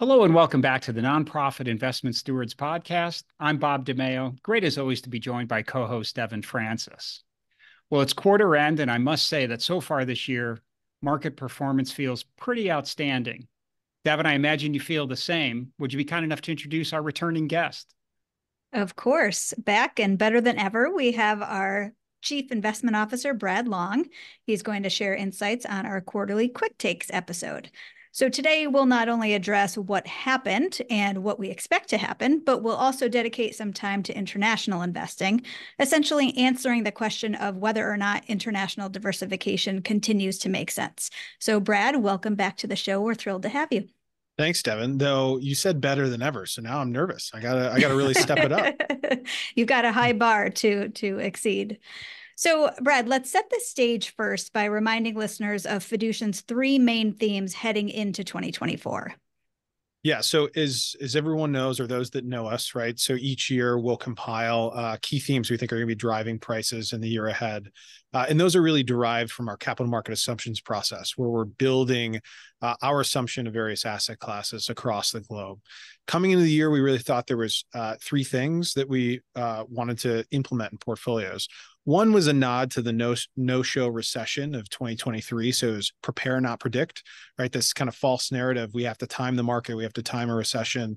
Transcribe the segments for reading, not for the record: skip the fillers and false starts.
Hello and welcome back to the Nonprofit Investment Stewards Podcast. I'm Bob DiMeo. Great as always to be joined by co-host Devon Francis. Well, it's quarter end, and I must say that so far this year, market performance feels pretty outstanding. Devon, I imagine you feel the same. Would you be kind enough to introduce our returning guest? Of course, back and better than ever, we have our Chief Investment Officer, Brad Long. He's going to share insights on our quarterly Quick Takes episode. So today we'll not only address what happened and what we expect to happen, but we'll also dedicate some time to international investing, essentially answering the question of whether or not international diversification continues to make sense. So Brad, welcome back to the show. We're thrilled to have you. Thanks, Devon. Though you said better than ever, so now I'm nervous. I gotta really step it up. You've got a high bar to exceed. So, Brad, let's set the stage first by reminding listeners of Fiducient's three main themes heading into 2024. Yeah. So as everyone knows, or those that know us, right? So each year we'll compile key themes we think are going to be driving prices in the year ahead. And those are really derived from our capital market assumptions process, where we're building our assumption of various asset classes across the globe. Coming into the year, we really thought there was three things that we wanted to implement in portfolios. One was a nod to the no-show recession of 2023. So it was prepare, not predict, right? This kind of false narrative. We have to time the market. We have to time a recession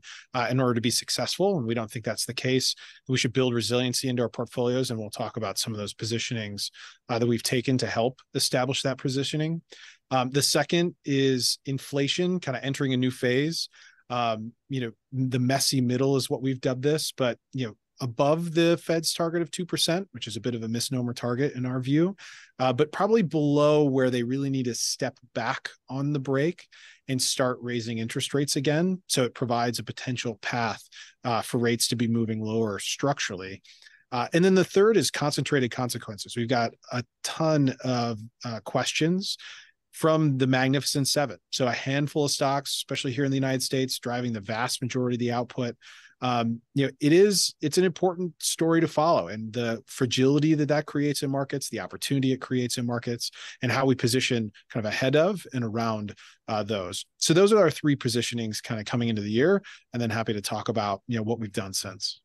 in order to be successful. And we don't think that's the case. We should build resiliency into our portfolios. And we'll talk about some of those positionings that we've taken to help establish that positioning. The second is inflation kind of entering a new phase. The messy middle is what we've dubbed this, but, above the Fed's target of 2%, which is a bit of a misnomer target in our view, but probably below where they really need to step back on the brake and start raising interest rates again. So it provides a potential path for rates to be moving lower structurally. And then the third is concentrated consequences. We've got a ton of questions from the Magnificent Seven. So a handful of stocks, especially here in the United States, driving the vast majority of the output. It's an important story to follow, and the fragility that creates in markets, the opportunity it creates in markets, and how we position kind of ahead of and around those. So those are our three positionings kind of coming into the year, and then happy to talk about, what we've done since.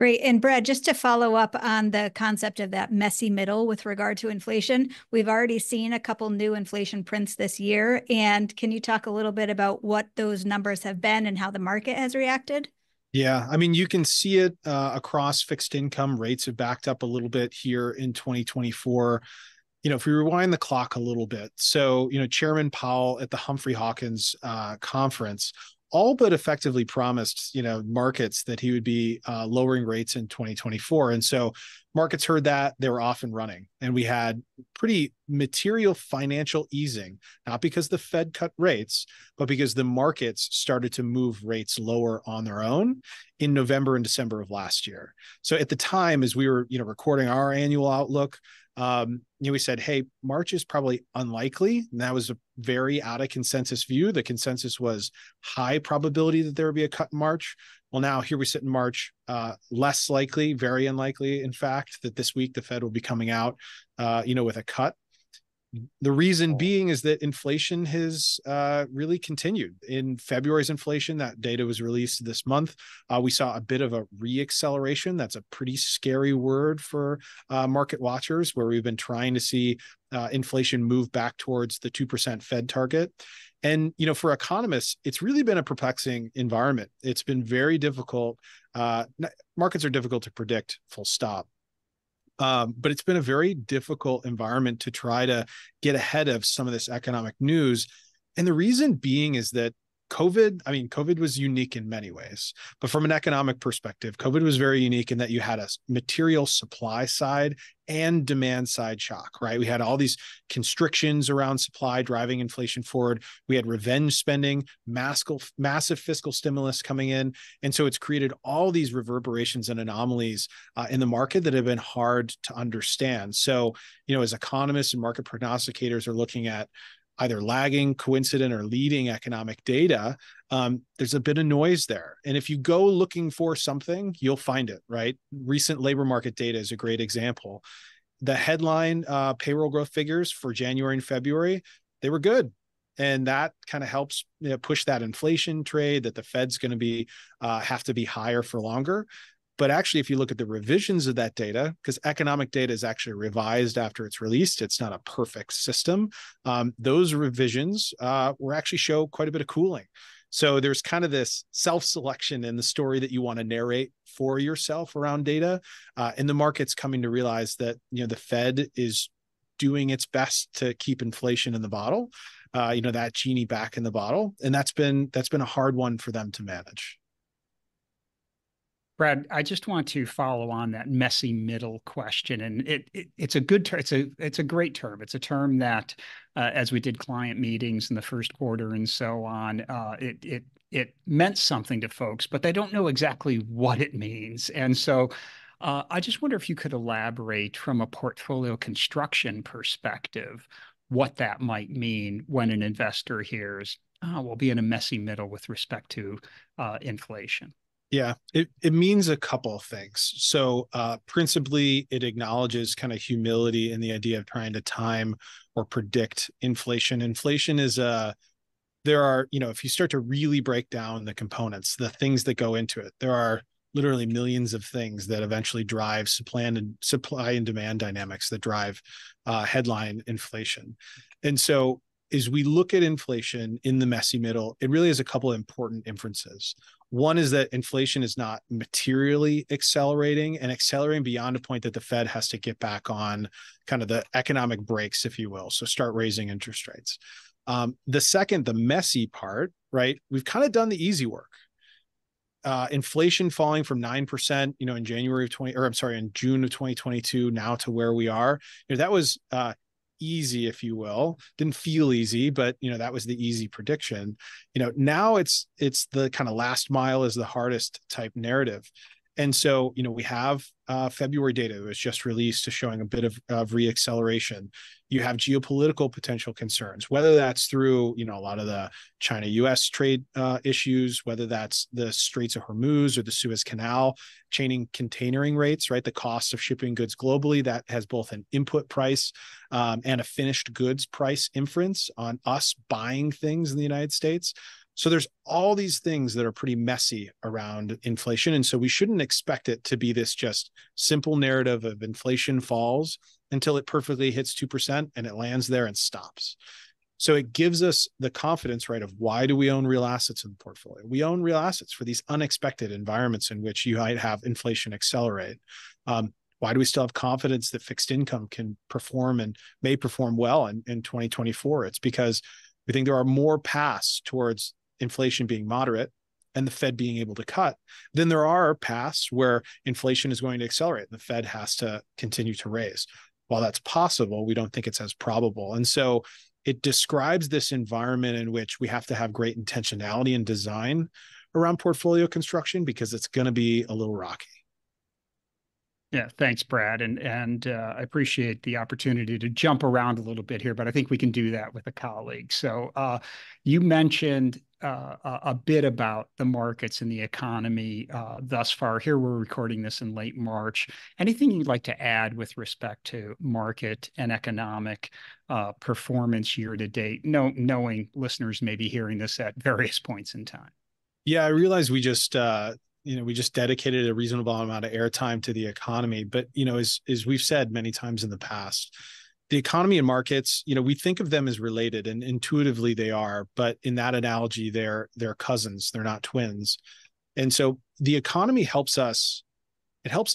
Great. And Brad, just to follow up on the concept of that messy middle with regard to inflation, we've already seen a couple new inflation prints this year. And can you talk a little bit about what those numbers have been and how the market has reacted? Yeah, I mean, you can see it across fixed income. Rates have backed up a little bit here in 2024. If we rewind the clock a little bit, so, Chairman Powell at the Humphrey Hawkins conference all but effectively promised, markets that he would be lowering rates in 2024. And so markets heard that, they were off and running. And we had pretty material financial easing, not because the Fed cut rates, but because the markets started to move rates lower on their own in November and December of last year. So at the time, as we were, recording our annual outlook, we said, hey, March is probably unlikely. And that was a very out of consensus view. The consensus was high probability that there would be a cut in March. Well, now here we sit in March, less likely, very unlikely, in fact, that this week the Fed will be coming out, with a cut. The reason being is that inflation has really continued. In February's inflation, that data was released this month. We saw a bit of a re-acceleration. That's a pretty scary word for market watchers, where we've been trying to see inflation move back towards the 2% Fed target. And, for economists, it's really been a perplexing environment. It's been very difficult. Markets are difficult to predict, full stop. But it's been a very difficult environment to try to get ahead of some of this economic news. And the reason being is that COVID was unique in many ways, but from an economic perspective, COVID was very unique in that you had a material supply side and demand side shock, right? We had all these constrictions around supply driving inflation forward. We had revenge spending, massive fiscal stimulus coming in. And so it's created all these reverberations and anomalies in the market that have been hard to understand. So, as economists and market prognosticators are looking at either lagging, coincident, or leading economic data, there's a bit of noise there. And if you go looking for something, you'll find it, right? Recent labor market data is a great example. The headline payroll growth figures for January and February, they were good. And that kind of helps push that inflation trade that the Fed's going to be have to be higher for longer. But actually, if you look at the revisions of that data, because economic data is actually revised after it's released, it's not a perfect system. Those revisions were actually show quite a bit of cooling. So there's kind of this self-selection in the story that you want to narrate for yourself around data. And the market's coming to realize that, the Fed is doing its best to keep inflation in the bottle, that genie back in the bottle. And that's been a hard one for them to manage. Brad, I just want to follow on that messy middle question, and it's a good term. It's a great term. It's a term that, as we did client meetings in the first quarter and so on, it meant something to folks, but they don't know exactly what it means. And so, I just wonder if you could elaborate from a portfolio construction perspective what that might mean when an investor hears, "Oh, we'll be in a messy middle with respect to inflation." Yeah, it means a couple of things. So principally, it acknowledges kind of humility in the idea of trying to time or predict inflation. Inflation is there are, if you start to really break down the components, the things that go into it, there are literally millions of things that eventually drive supply and demand dynamics that drive headline inflation. And so as we look at inflation in the messy middle, it really has a couple of important inferences. One is that inflation is not materially accelerating and accelerating beyond a point that the Fed has to get back on kind of the economic brakes, if you will. So start raising interest rates. The second, the messy part, right? We've kind of done the easy work. Inflation falling from 9%, in in June of 2022, now to where we are. That was easy, if you will. Didn't feel easy, but that was the easy prediction. Now it's the kind of last mile is the hardest type narrative. And so, we have February data that was just released to showing a bit of reacceleration. You have geopolitical potential concerns, whether that's through, a lot of the China-US trade issues, whether that's the Straits of Hormuz or the Suez Canal, chaining containering rates, right? The cost of shipping goods globally, that has both an input price and a finished goods price inference on us buying things in the United States. So there's all these things that are pretty messy around inflation. And so we shouldn't expect it to be this just simple narrative of inflation falls until it perfectly hits 2% and it lands there and stops. So it gives us the confidence, right, of why do we own real assets in the portfolio? We own real assets for these unexpected environments in which you might have inflation accelerate. Why do we still have confidence that fixed income can perform and may perform well in 2024? It's because we think there are more paths towards inflation being moderate and the Fed being able to cut than there are paths where inflation is going to accelerate and the Fed has to continue to raise. While that's possible, we don't think it's as probable. And so it describes this environment in which we have to have great intentionality and design around portfolio construction because it's going to be a little rocky. Yeah, thanks, Brad. And I appreciate the opportunity to jump around a little bit here, but I think we can do that with a colleague. So you mentioned a bit about the markets and the economy thus far. Here we're recording this in late March. Anything you'd like to add with respect to market and economic performance year to date, knowing listeners may be hearing this at various points in time? Yeah, I realize we just dedicated a reasonable amount of airtime to the economy. But, as we've said many times in the past, the economy and markets, we think of them as related and intuitively they are, but in that analogy, they're cousins, they're not twins. And so the economy helps us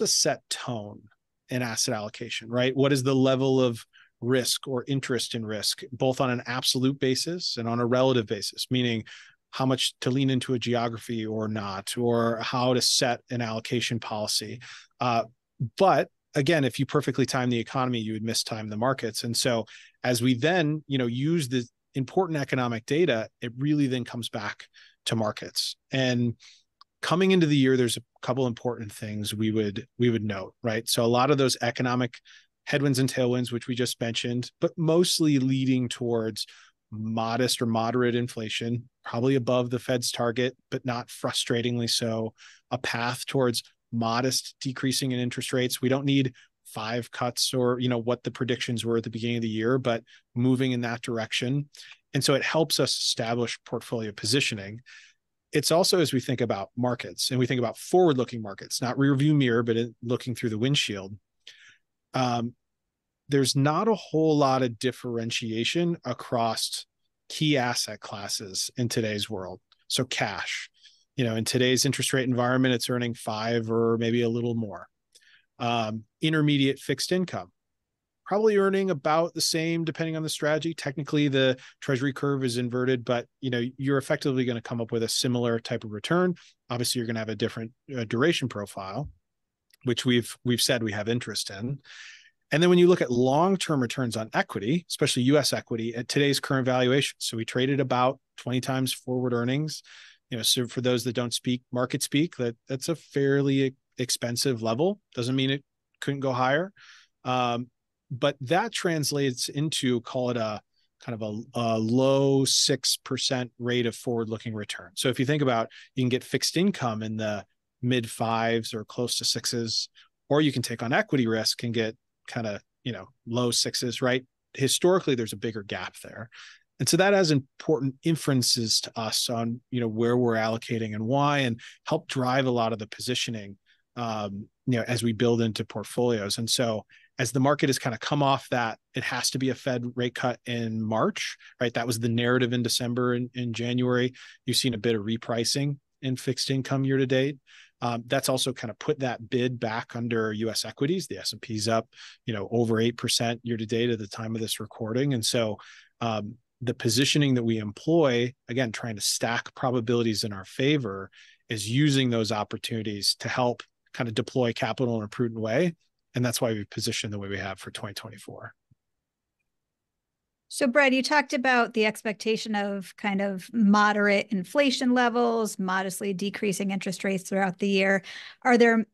set tone in asset allocation, right? What is the level of risk or interest in risk, both on an absolute basis and on a relative basis, meaning how much to lean into a geography or not, or how to set an allocation policy. But again, if you perfectly time the economy, you would mistime the markets. And so as we then, use the important economic data, it really then comes back to markets. And coming into the year, there's a couple important things we would note, right? So a lot of those economic headwinds and tailwinds, which we just mentioned, but mostly leading towards modest or moderate inflation, probably above the Fed's target, but not frustratingly so. A path towards modest decreasing in interest rates. We don't need 5 cuts or, what the predictions were at the beginning of the year, but moving in that direction. And so it helps us establish portfolio positioning. It's also, as we think about markets and we think about forward-looking markets, not rear view mirror, but looking through the windshield, there's not a whole lot of differentiation across key asset classes in today's world. So cash, in today's interest rate environment, it's earning 5 or maybe a little more. Intermediate fixed income, probably earning about the same depending on the strategy. Technically, the treasury curve is inverted, but you're effectively going to come up with a similar type of return. Obviously, you're going to have a different duration profile, which we've said we have interest in. And then when you look at long-term returns on equity, especially U.S. equity at today's current valuation, so we traded about 20 times forward earnings. So for those that don't speak market speak, that's a fairly expensive level. Doesn't mean it couldn't go higher, but that translates into, call it a kind of a low 6% rate of forward-looking return. So if you think about, you can get fixed income in the mid 5s or close to 6s, or you can take on equity risk and get kind of, low 6s, right? Historically, there's a bigger gap there. And so that has important inferences to us on, where we're allocating and why, and help drive a lot of the positioning, as we build into portfolios. And so as the market has kind of come off that, it has to be a Fed rate cut in March, right? That was the narrative in December and in January. You've seen a bit of repricing in fixed income year to date. That's also kind of put that bid back under U.S. equities. The S&P's up, over 8% year to date at the time of this recording. And so the positioning that we employ, again, trying to stack probabilities in our favor, is using those opportunities to help kind of deploy capital in a prudent way. And that's why we position the way we have for 2024. So, Brad, you talked about the expectation of kind of moderate inflation levels, modestly decreasing interest rates throughout the year. Are there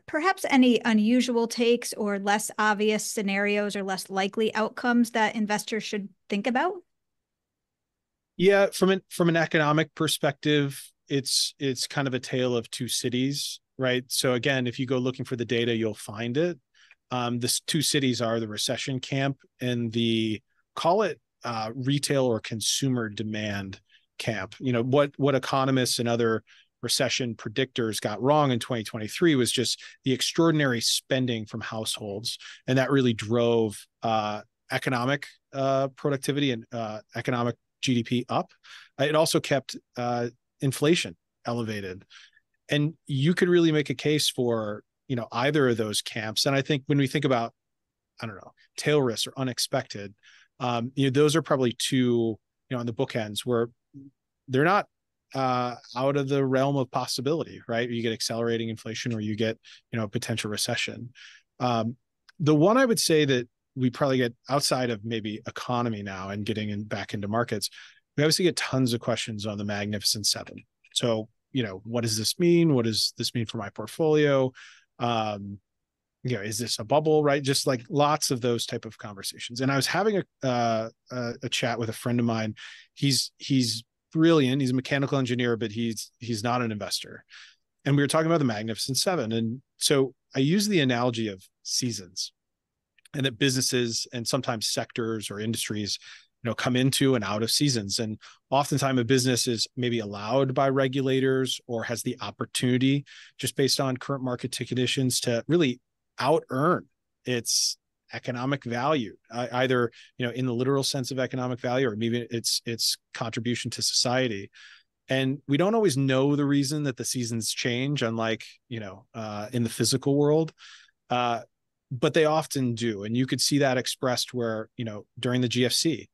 perhaps any unusual takes or less obvious scenarios or less likely outcomes that investors should think about? Yeah, from an economic perspective, it's kind of a tale of two cities, right? So again, if you go looking for the data, you'll find it. The two cities are the recession camp and the, call it retail or consumer demand camp. What economists and other recession predictors got wrong in 2023 was just the extraordinary spending from households, and that really drove economic productivity and economic GDP up. It also kept inflation elevated, and you could really make a case for either of those camps. And I think when we think about, tail risks or unexpected, those are probably two, on the bookends where they're not out of the realm of possibility, right? You get accelerating inflation or you get, potential recession. The one I would say that we probably get outside of maybe economy now and getting back into markets, we obviously get tons of questions on the Magnificent Seven. So, what does this mean? What does this mean for my portfolio? Is this a bubble, right? Just like lots of those type of conversations. And I was having a chat with a friend of mine. He's brilliant. He's a mechanical engineer, but he's not an investor. And we were talking about the Magnificent Seven. And so I use the analogy of seasons, and that businesses and sometimes sectors or industries, come into and out of seasons. And oftentimes a business is maybe allowed by regulators or has the opportunity, just based on current market conditions, to really out earn its economic value, either in the literal sense of economic value or maybe its contribution to society. And we don't always know the reason that the seasons change, unlike in the physical world, but they often do. And you could see that expressed where during the GFC,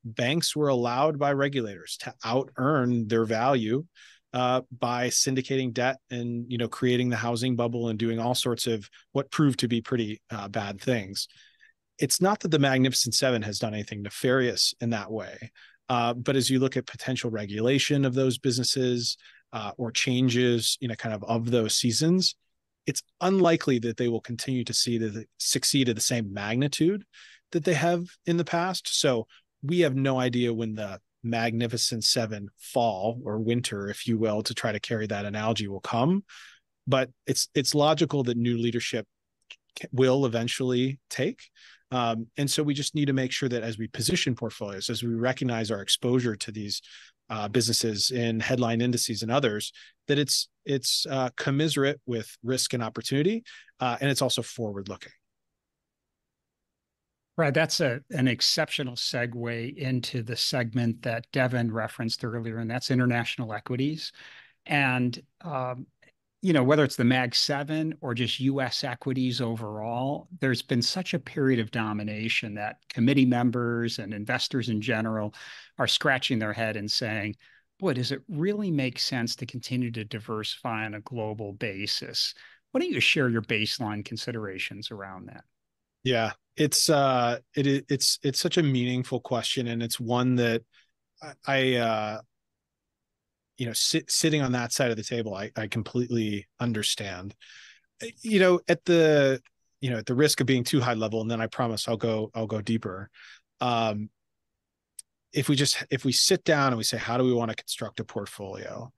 banks were allowed by regulators to out earn their value by syndicating debt and creating the housing bubble and doing all sorts of what proved to be pretty bad things. It's not that the Magnificent Seven has done anything nefarious in that way, but as you look at potential regulation of those businesses or changes, kind of those seasons, it's unlikely that they will continue to succeed at the same magnitude that they have in the past. So we have no idea when the Magnificent Seven fall or winter, if you will, to try to carry that analogy, will come. But it's logical that new leadership will eventually take. And so we just need to make sure that as we position portfolios, as we recognize our exposure to these businesses in headline indices and others, that it's commiserate with risk and opportunity, and it's also forward-looking. Right, that's an exceptional segue into the segment that Devon referenced earlier, and that's international equities. And whether it's the Mag 7 or just U.S. equities overall, there's been such a period of domination that committee members and investors in general are scratching their head and saying, boy, does it really make sense to continue to diversify on a global basis? Why don't you share your baseline considerations around that? Yeah, it's such a meaningful question, and it's one that I sitting on that side of the table, I completely understand. At the risk of being too high level, and then I promise I'll go deeper. If we sit down and we say, how do we want to construct a portfolio?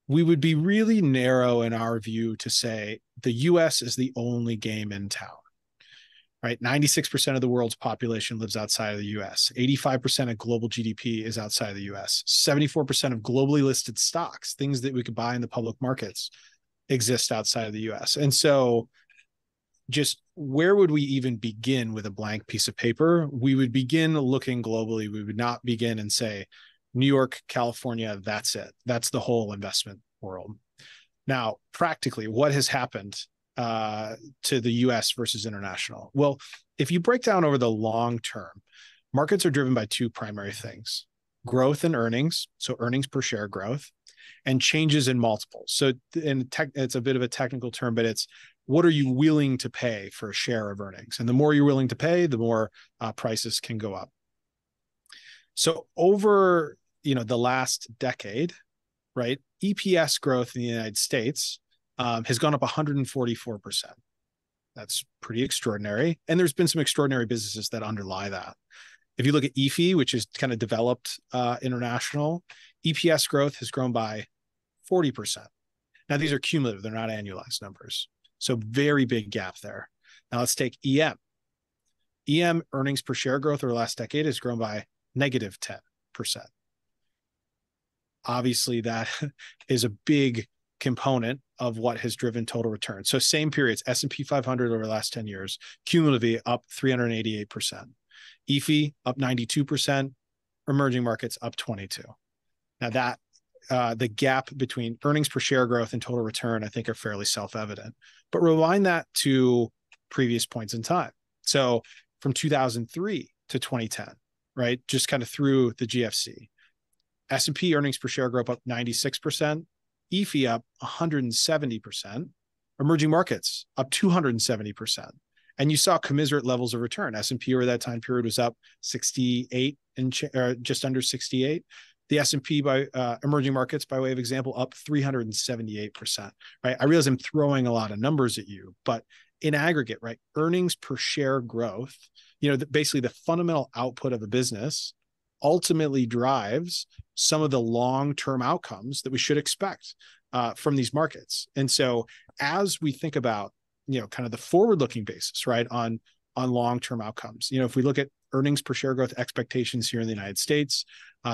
We would be really narrow in our view to say the US is the only game in town. Right? 96% of the world's population lives outside of the US. 85% of global GDP is outside of the US. 74% of globally listed stocks, things that we could buy in the public markets, exist outside of the US. And so just where would we even begin with a blank piece of paper? We would begin looking globally. We would not begin and say, New York, California, that's it. That's the whole investment world. Now, practically, what has happened to the US versus international? Well, if you break down over the long term, markets are driven by two primary things: growth in earnings, so earnings per share growth, and changes in multiples. So it's a bit of a technical term, but it's what are you willing to pay for a share of earnings? And the more you're willing to pay, the more prices can go up. So over the last decade, right, EPS growth in the United States has gone up 144%. That's pretty extraordinary. And there's been some extraordinary businesses that underlie that. If you look at EFI, which is kind of developed international, EPS growth has grown by 40%. Now, these are cumulative. They're not annualized numbers. So very big gap there. Now let's take EM. EM earnings per share growth over the last decade has grown by negative 10%. Obviously, that is a big component of what has driven total return. So same periods, S&P 500 over the last 10 years, cumulatively up 388%. EFI up 92%, emerging markets up 22%. Now that the gap between earnings per share growth and total return, I think, are fairly self-evident. But rewind that to previous points in time. So from 2003 to 2010, right, just kind of through the GFC, S&P earnings per share growth up 96%, EFI up 170%, emerging markets up 270%. And you saw commiserate levels of return. S&P over that time period was up 68 or just under 68. The S&P by emerging markets, by way of example, up 378%. Right? I realize I'm throwing a lot of numbers at you, but in aggregate, right, earnings per share growth, basically the fundamental output of a business ultimately drives some of the long-term outcomes that we should expect from these markets. And so as we think about, kind of the forward-looking basis, right, on long-term outcomes, if we look at earnings per share growth expectations here in the United States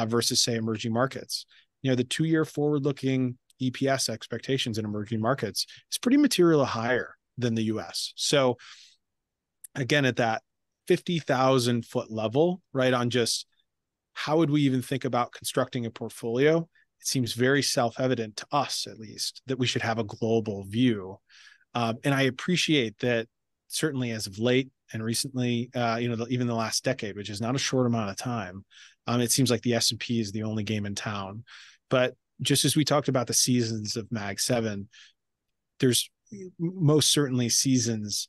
versus, say, emerging markets, the 2-year forward-looking EPS expectations in emerging markets is pretty materially higher than the US. So again, at that 50,000 foot level, right, on just how would we even think about constructing a portfolio? It seems very self-evident to us, at least, that we should have a global view. And I appreciate that certainly as of late and recently, even the last decade, which is not a short amount of time, it seems like the S&P is the only game in town. But just as we talked about the seasons of Mag 7, there's most certainly seasons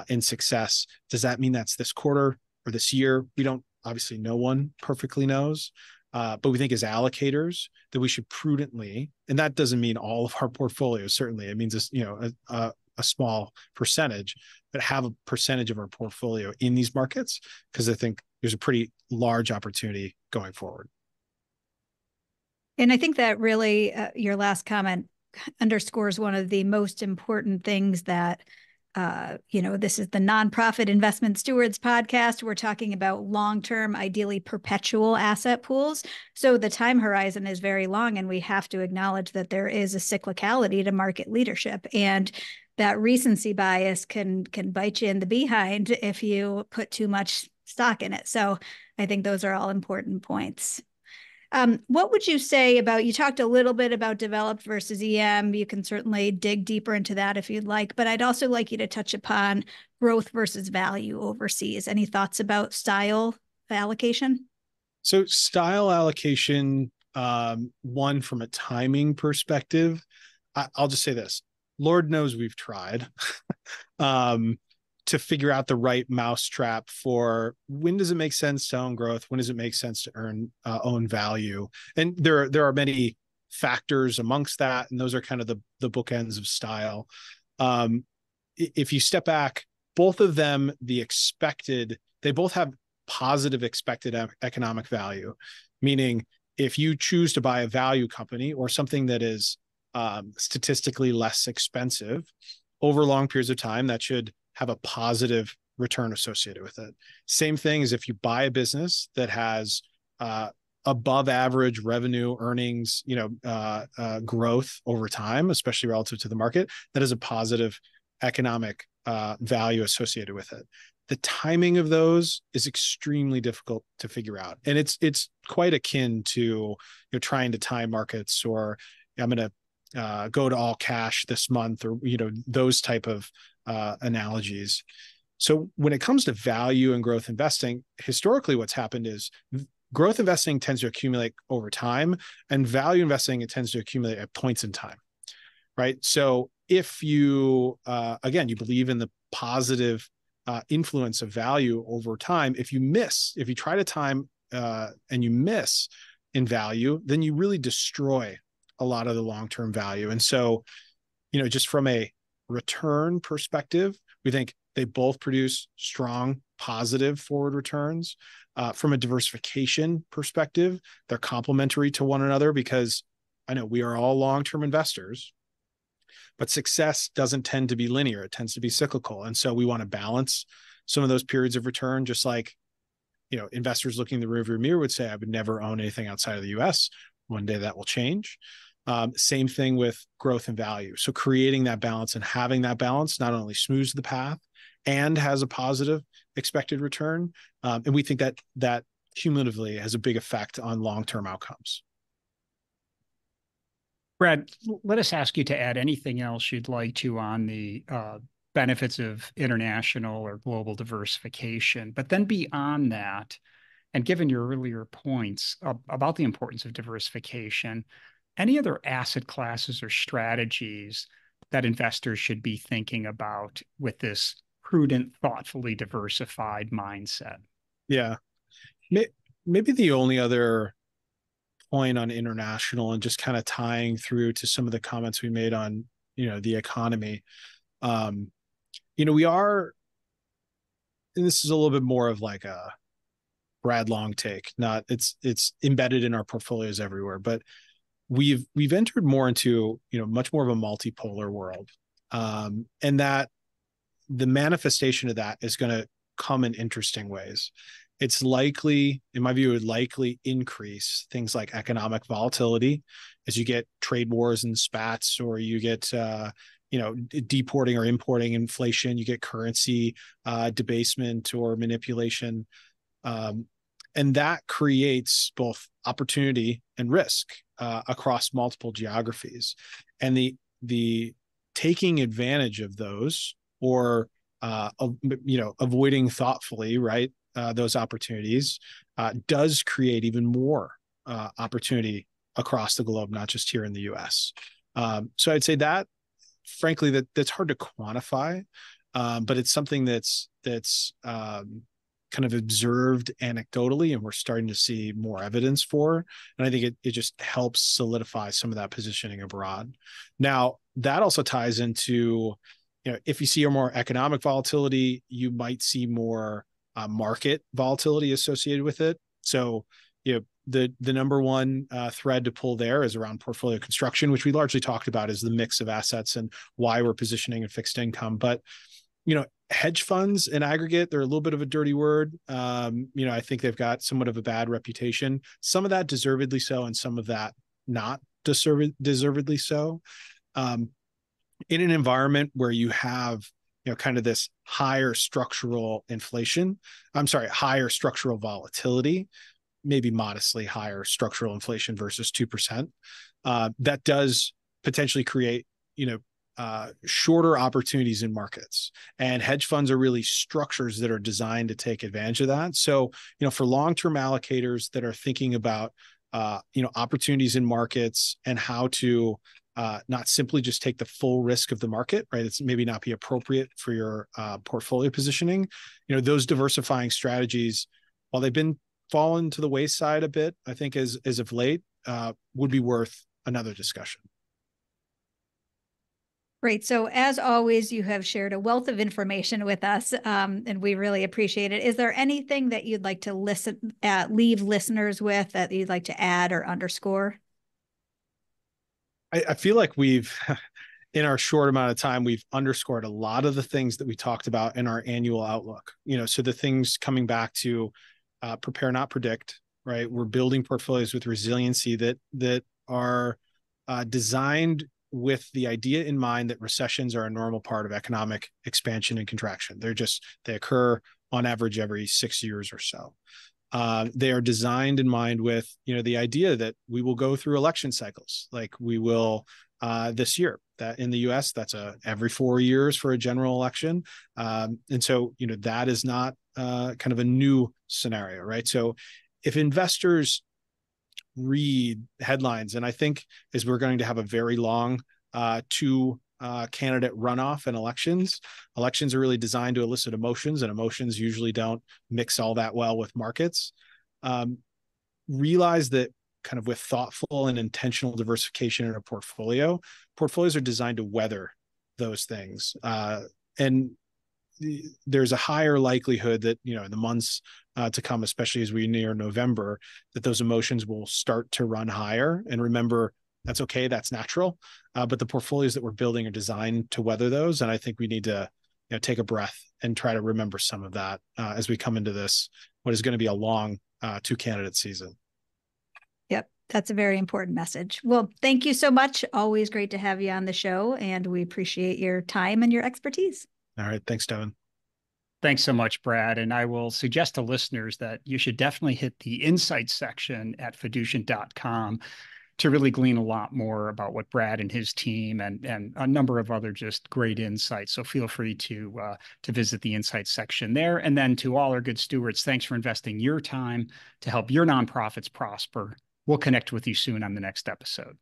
in success. Does that mean that's this quarter or this year? We don't, obviously no one perfectly knows, but we think as allocators that we should prudently, and that doesn't mean all of our portfolios, certainly it means a small percentage, but have a percentage of our portfolio in these markets, because I think there's a pretty large opportunity going forward. And I think that really, your last comment underscores one of the most important things that This is the Nonprofit Investment Stewards podcast. We're talking about long-term, ideally perpetual asset pools. So the time horizon is very long, and we have to acknowledge that there is a cyclicality to market leadership. And that recency bias can bite you in the behind if you put too much stock in it. So I think those are all important points. What would you say about, you talked a little bit about developed versus EM. You can certainly dig deeper into that if you'd like, but I'd also like you to touch upon growth versus value overseas. Any thoughts about style allocation? So style allocation, one from a timing perspective, I'll just say this. Lord knows we've tried to figure out the right mousetrap for when does it make sense to own growth? When does it make sense to own value? And there are many factors amongst that, and those are kind of the bookends of style. If you step back, both of them, they both have positive expected economic value, meaning if you choose to buy a value company or something that is statistically less expensive over long periods of time, that should have a positive return associated with it. Same thing as if you buy a business that has above average revenue earnings, growth over time, especially relative to the market, that is a positive economic value associated with it. The timing of those is extremely difficult to figure out. And it's quite akin to trying to time markets, or I'm going to go to all cash this month, or those type of analogies. So when it comes to value and growth investing, historically what's happened is growth investing tends to accumulate over time, and value investing, it tends to accumulate at points in time, right? So if you, again, you believe in the positive influence of value over time, if you try to time and you miss in value, then you really destroy a lot of the long-term value. And so, just from a return perspective, we think they both produce strong, positive forward returns. From a diversification perspective, they're complementary to one another, because I know we are all long-term investors, but success doesn't tend to be linear. It tends to be cyclical. And so we want to balance some of those periods of return, just like, investors looking in the rearview mirror would say, I would never own anything outside of the US. One day that will change. Same thing with growth and value. So creating that balance and having that balance not only smooths the path and has a positive expected return. And we think that cumulatively has a big effect on long-term outcomes. Brad, let us ask you to add anything else you'd like to on the benefits of international or global diversification. But then beyond that, and given your earlier points about the importance of diversification, any other asset classes or strategies that investors should be thinking about with this prudent, thoughtfully diversified mindset? Yeah. Maybe the only other point on international, and just kind of tying through to some of the comments we made on, the economy. We are, and this is a little bit more of like a Brad Long take, not it's embedded in our portfolios everywhere, but we've entered more into, much more of a multipolar world. And that the manifestation of that is going to come in interesting ways. It's likely, in my view, it would likely increase things like economic volatility as you get trade wars and spats, or you get, deporting or importing inflation, you get currency debasement or manipulation. And that creates both opportunity and risk across multiple geographies. And the taking advantage of those, or avoiding thoughtfully, right, those opportunities does create even more opportunity across the globe, not just here in the US. So I'd say that, frankly, that's hard to quantify, but it's something that's kind of observed anecdotally, and we're starting to see more evidence for. And I think it just helps solidify some of that positioning abroad. Now, that also ties into, if you see a more economic volatility, you might see more market volatility associated with it. So, the number one thread to pull there is around portfolio construction, which we largely talked about as the mix of assets and why we're positioning in fixed income. But Hedge funds in aggregate, they're a little bit of a dirty word. I think they've got somewhat of a bad reputation. Some of that deservedly so, and some of that not deservedly so. In an environment where you have, kind of this higher structural volatility, maybe modestly higher structural inflation versus 2%, that does potentially create, shorter opportunities in markets. And hedge funds are really structures that are designed to take advantage of that. So, for long-term allocators that are thinking about, opportunities in markets and how to not simply just take the full risk of the market, right? It's maybe not be appropriate for your portfolio positioning. Those diversifying strategies, while they've been fallen to the wayside a bit, I think as of late, would be worth another discussion. Great. So as always, you have shared a wealth of information with us, and we really appreciate it. Is there anything that you'd like to leave listeners with that you'd like to add or underscore? I feel like we've, in our short amount of time, we've underscored a lot of the things that we talked about in our annual outlook. So the things coming back to prepare, not predict, right? We're building portfolios with resiliency that are designed with the idea in mind that recessions are a normal part of economic expansion and contraction. They occur on average every 6 years or so. They are designed in mind with, the idea that we will go through election cycles like we will this year. That in the US, that's every 4 years for a general election. And so, that is not kind of a new scenario, right? So if investors read headlines, and I think as we're going to have a very long candidate runoff in elections are really designed to elicit emotions, and emotions usually don't mix all that well with markets. Realize that kind of with thoughtful and intentional diversification in a portfolios are designed to weather those things. And there's a higher likelihood that, in the months to come, especially as we near November, that those emotions will start to run higher. And remember, that's okay. That's natural. But the portfolios that we're building are designed to weather those. And I think we need to take a breath and try to remember some of that as we come into this, what is going to be a long 2-candidate season. Yep. That's a very important message. Well, thank you so much. Always great to have you on the show, and we appreciate your time and your expertise. All right. Thanks, Devon. Thanks so much, Brad. And I will suggest to listeners that you should definitely hit the insights section at fiducient.com to really glean a lot more about what Brad and his team and a number of other just great insights. So feel free to visit the insights section there. And then to all our good stewards, thanks for investing your time to help your nonprofits prosper. We'll connect with you soon on the next episode.